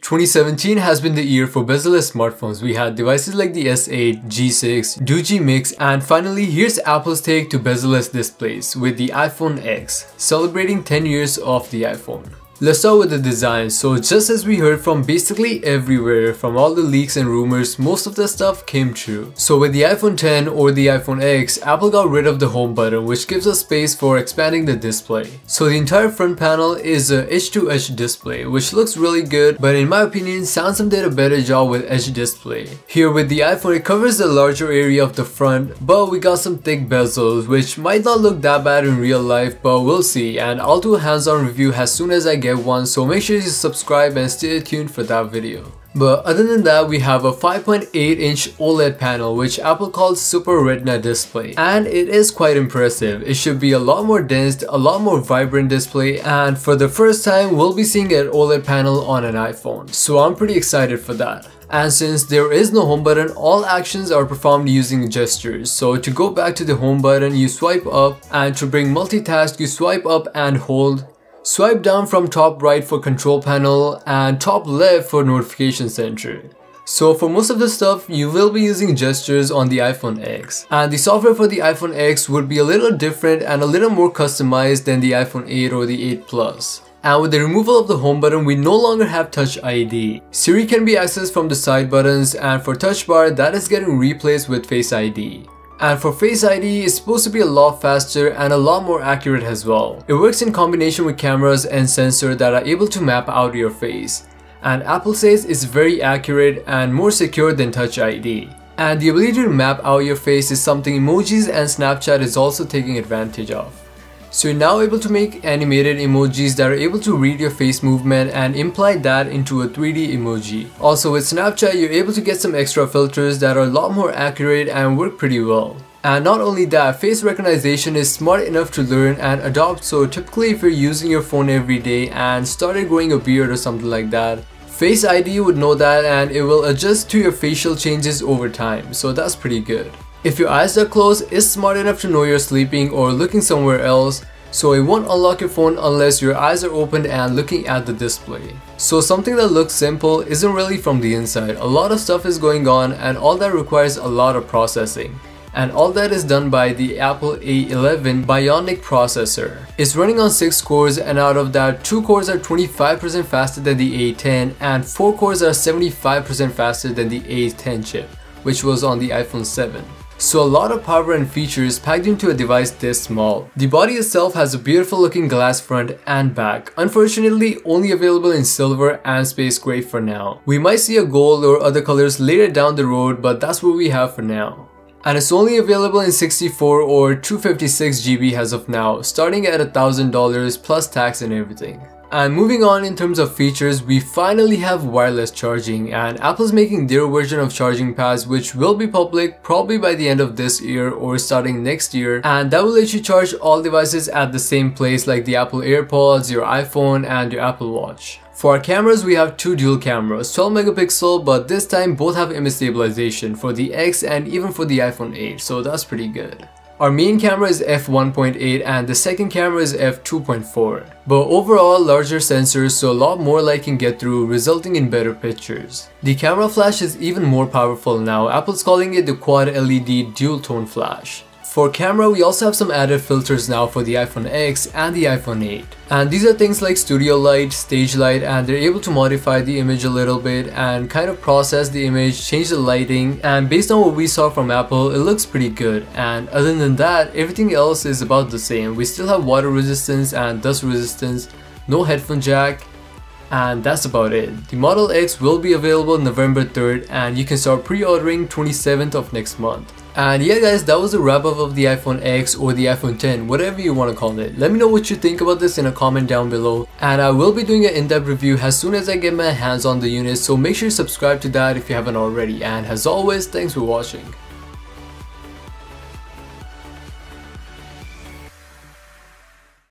2017 has been the year for bezel-less smartphones. We had devices like the S8, G6, Doogee Mix, and finally here's Apple's take to bezel-less displays with the iPhone X, celebrating 10 years of the iPhone. Let's start with the design. So just as we heard from basically everywhere, from all the leaks and rumors, most of the stuff came true. So with the iPhone X or the iPhone X, Apple got rid of the home button, which gives us space for expanding the display. So the entire front panel is a edge-to-edge display, which looks really good, but in my opinion, Samsung did a better job with edge display. Here with the iPhone, it covers the larger area of the front, but we got some thick bezels, which might not look that bad in real life, but we'll see, and I'll do a hands-on review as soon as I get one, so make sure you subscribe and stay tuned for that video. But other than that, we have a 5.8-inch OLED panel which Apple calls Super Retina Display, and it is quite impressive. It should be a lot more dense, a lot more vibrant display, and for the first time we'll be seeing an OLED panel on an iPhone, so I'm pretty excited for that. And since there is no home button, all actions are performed using gestures. So to go back to the home button, you swipe up, and to bring multitask, you swipe up and hold. Swipe down from top right for control panel and top left for notification center. So for most of the stuff, you will be using gestures on the iPhone X. And the software for the iPhone X would be a little different and a little more customized than the iPhone 8 or the 8 Plus. And with the removal of the home button, we no longer have Touch ID. Siri can be accessed from the side buttons, and for Touch Bar, that is getting replaced with Face ID. And for Face ID, it's supposed to be a lot faster and a lot more accurate as well. It works in combination with cameras and sensors that are able to map out your face. And Apple says it's very accurate and more secure than Touch ID. And the ability to map out your face is something emojis and Snapchat is also taking advantage of. So you're now able to make animated emojis that are able to read your face movement and imply that into a 3D emoji. Also with Snapchat, you're able to get some extra filters that are a lot more accurate and work pretty well. And not only that, face recognition is smart enough to learn and adopt, so typically if you're using your phone every day and started growing a beard or something like that, Face ID would know that and it will adjust to your facial changes over time, so that's pretty good. If your eyes are closed, it's smart enough to know you're sleeping or looking somewhere else, so it won't unlock your phone unless your eyes are opened and looking at the display. So something that looks simple isn't really from the inside. A lot of stuff is going on and all that requires a lot of processing. And all that is done by the Apple A11 Bionic processor. It's running on 6 cores, and out of that, 2 cores are 25% faster than the A10 and 4 cores are 75% faster than the A10 chip, which was on the iPhone 7. So a lot of power and features packed into a device this small. The body itself has a beautiful looking glass front and back. Unfortunately, only available in silver and space gray for now. We might see a gold or other colors later down the road, but that's what we have for now. And it's only available in 64 or 256 GB as of now, starting at $1,000 plus tax and everything. And moving on in terms of features, we finally have wireless charging, and Apple's making their version of charging pads, which will be public probably by the end of this year or starting next year, and that will let you charge all devices at the same place like the Apple AirPods, your iPhone and your Apple Watch. For our cameras, we have 2 dual cameras, 12 megapixel, but this time both have image stabilization for the X and even for the iPhone 8, so that's pretty good. Our main camera is f1.8 and the second camera is f2.4. But overall, larger sensors, so a lot more light can get through, resulting in better pictures. The camera flash is even more powerful now. Apple's calling it the Quad LED Dual Tone Flash. For camera, we also have some added filters now for the iPhone X and the iPhone 8. And these are things like studio light, stage light, and they're able to modify the image a little bit and kind of process the image, change the lighting, and based on what we saw from Apple, it looks pretty good. And other than that, everything else is about the same. We still have water resistance and dust resistance, no headphone jack, and that's about it. The Model X will be available November 3rd and you can start pre-ordering 27th of next month. And yeah guys, that was a wrap up of the iPhone X or the iPhone X, whatever you want to call it. Let me know what you think about this in a comment down below, and I will be doing an in-depth review as soon as I get my hands on the unit, so make sure you subscribe to that if you haven't already, and as always, thanks for watching.